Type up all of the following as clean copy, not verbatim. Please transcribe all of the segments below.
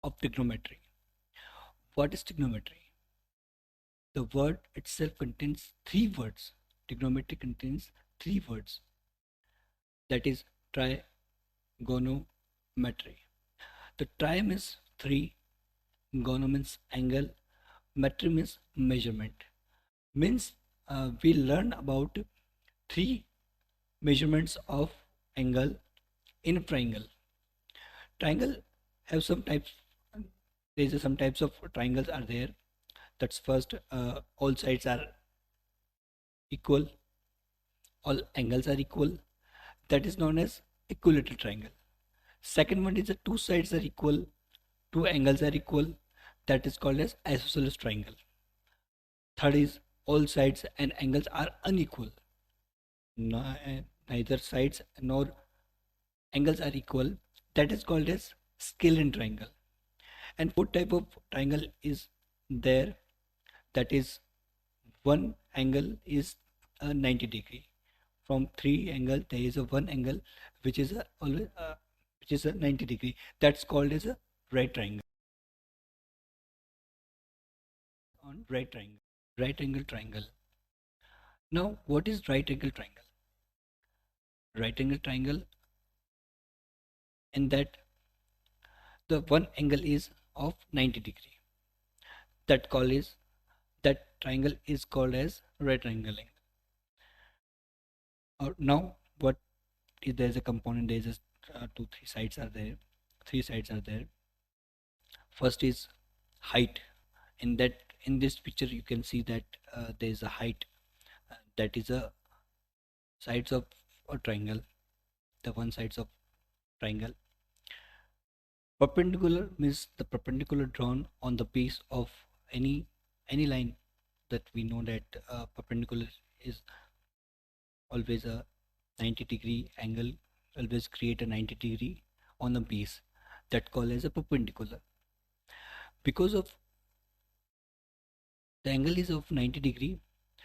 of trigonometry. What is trigonometry? The word itself contains three words. Trigonometry contains three words. That is trigonometry. The tri means three, gono means angle, metry means measurement. Means we learn about three measurements of angle in triangle. Triangle have some types. There is some types of triangles are there. That's first. All sides are equal. All angles are equal. That is known as equilateral triangle. Second one is the two sides are equal. Two angles are equal. That is called as isosceles triangle. Third is all sides and angles are unequal. Neither sides nor angles are equal. That is called as scalene triangle. And fourth type of triangle is there. That is one angle is a 90-degree. From three angle there is a one angle which is a always which is a 90-degree. That's called as a right triangle. On right triangle. Right angle triangle. Now what is right angle triangle? Right angle triangle, in that the one angle is of 90-degree. That triangle is called as right triangle angle. Now what is, there is a component, there is a three sides are there. Three sides are there. First is height. In this picture you can see that there is a height, that is a sides of a triangle, the one sides of triangle. Perpendicular means the perpendicular drawn on the base of any line. That we know that perpendicular is always a 90-degree angle, always create a 90-degree on the base, that called as a perpendicular. Because of the angle is of 90-degree,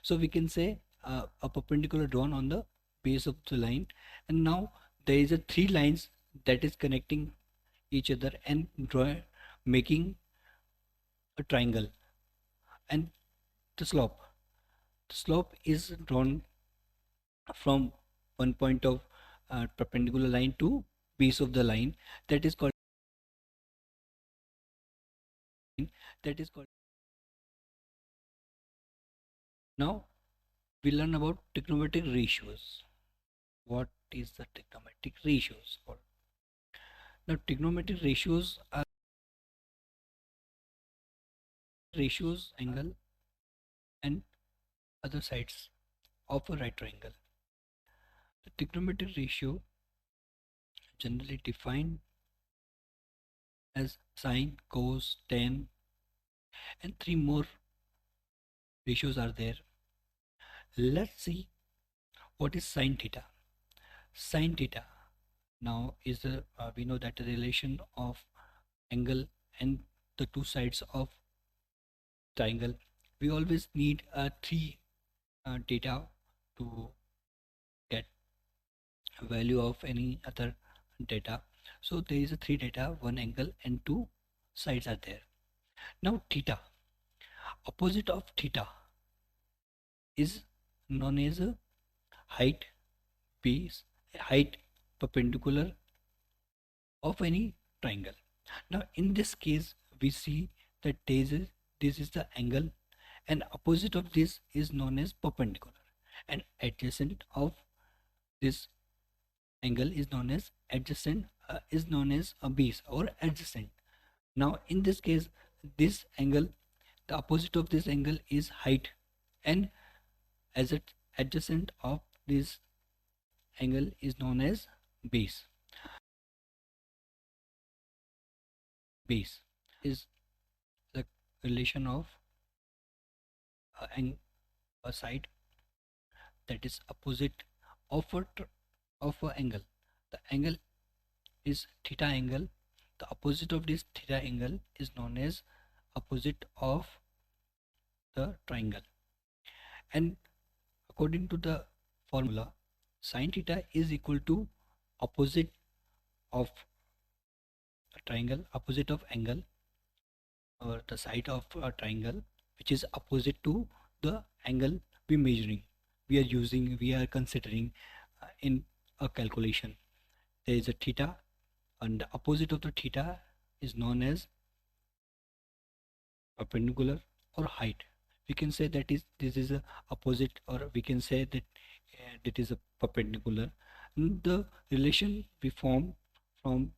so we can say a perpendicular drawn on the base of the line. And now there is a three lines that is connecting each other and making a triangle. And the slope is drawn from one point of perpendicular line to base of the line, that is called now we learn about trigonometric ratios. What is the trigonometric ratios called? Now trigonometric ratios are ratios angle and other sides of a right triangle. The trigonometric ratio generally defined as sine, cos, tan, and three more ratios are there. Let's see what is sine theta. Sine theta now is the we know that the relation of angle and the two sides of triangle. We always need three data to get a value of any other data. So there is a three data, one angle and two sides are there. Now theta, opposite of theta is known as a height base, height perpendicular of any triangle. Now in this case we see that this is the angle, and opposite of this is known as perpendicular, and adjacent of this angle is known as adjacent, is known as a base or adjacent. Now in this case this angle, the opposite of this angle is height, and as it adjacent of this angle is known as base. Base is the relation of a side that is opposite of a angle. The angle is theta angle. The opposite of this theta angle is known as opposite of the triangle. And according to the formula, sine theta is equal to opposite of triangle, opposite of angle, or the side of a triangle which is opposite to the angle we are considering in a calculation. There is a theta, and the opposite of the theta is known as perpendicular or height. We can say that is this is a opposite, or we can say that that is a perpendicular. The relation we form from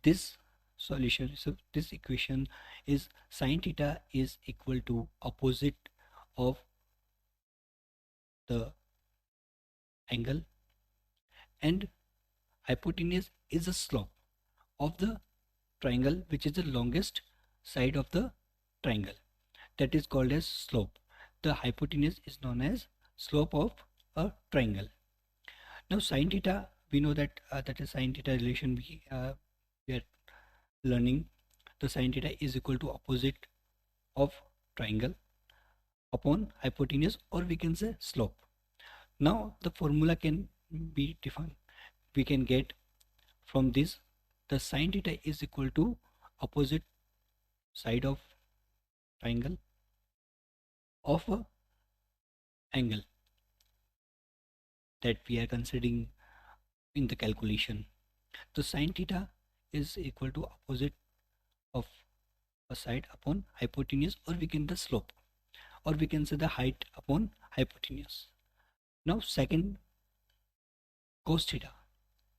this solution, so this equation is sine theta is equal to opposite of the angle, and hypotenuse is the slope of the triangle, which is the longest side of the triangle, that is called as slope. The hypotenuse is known as slope of a triangle. Now sine theta, we know that that is sine theta relation we are learning. The sine theta is equal to opposite of triangle upon hypotenuse, or we can say slope. Now the formula can be defined. We can get from this the sine theta is equal to opposite side of triangle of a angle that we are considering in the calculation. The sine theta is equal to opposite of a side upon hypotenuse, or we can the slope, or we can say the height upon hypotenuse. Now second, cos theta.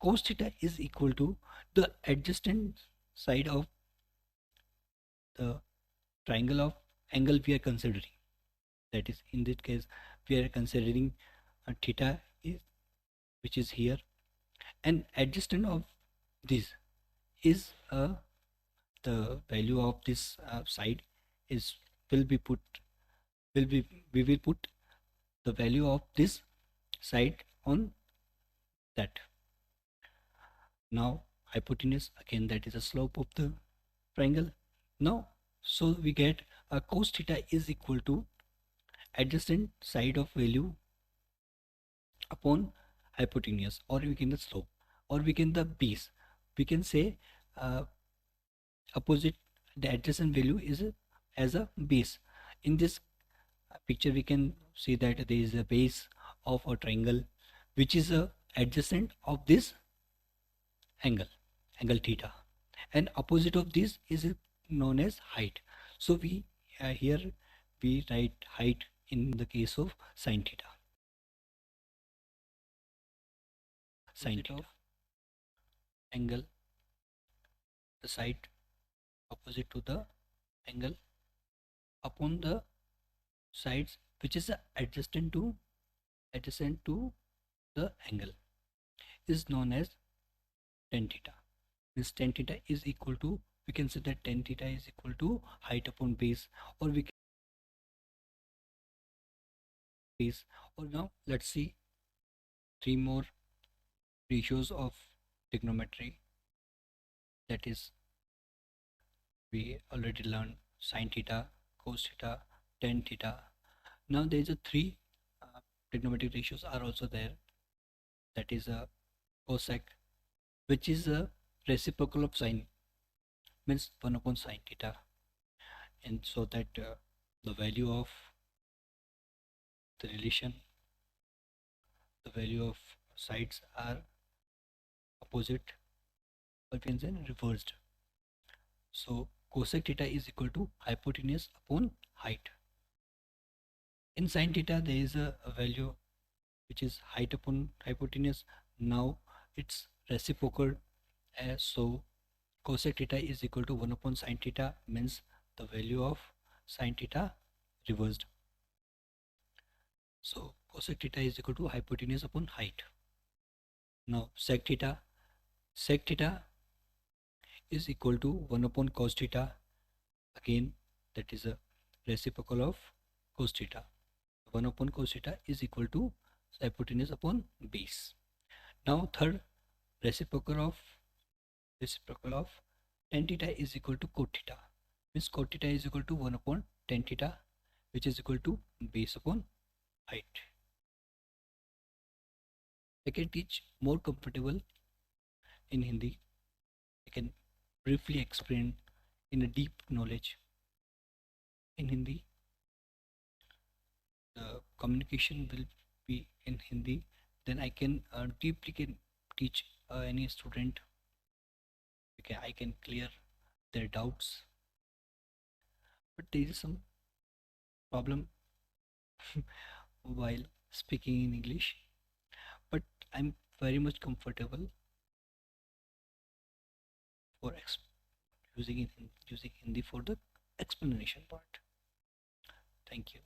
Cos theta is equal to the adjacent side of the triangle of angle we are considering. That is, in this case we are considering a theta is, which is here, and adjacent of this is the value of this side is will be put will be we will put the value of this side on that. Now hypotenuse, again that is a slope of the triangle. Now so we get a cos theta is equal to adjacent side of value upon hypotenuse, or we can the slope, or we can the base. We can say opposite the adjacent value is as a base. In this picture we can see that there is a base of a triangle which is a adjacent of this angle theta, and opposite of this is known as height. So we here we write height in the case of sine theta. Sine theta of angle, the side opposite to the angle upon the sides which is adjacent to the angle, is known as tan theta. This tan theta is equal to, we can say that tan theta is equal to height upon base, or we can base. Or now let's see three more ratios of trigonometry. That is, we already learned sine theta, cos theta, tan theta. Now there is a three trigonometric ratios are also there. That is a cosec, which is a reciprocal of sine, means 1 upon sine theta, and so that the value of the relation, the value of sides are opposite, or we can say reversed. So cosec theta is equal to hypotenuse upon height. In sine theta there is a value which is height upon hypotenuse. Now it's reciprocal, so cosec theta is equal to 1 upon sine theta, means the value of sine theta reversed. So cosec theta is equal to hypotenuse upon height. Now sec theta is equal to 1 upon cos theta, again that is a reciprocal of cos theta. 1 upon cos theta is equal to hypotenuse upon base. Now third, reciprocal of tan theta is equal to cot theta, means cot theta is equal to 1 upon tan theta, which is equal to base upon height. I can teach more comfortable in Hindi. I can briefly explain in a deep knowledge in Hindi. The communication will be in Hindi. Then I can deeply can teach any student. Okay, I can clear their doubts. But there is some problem while speaking in English. But I'm very much comfortable for using Hindi for the explanation part. Thank you.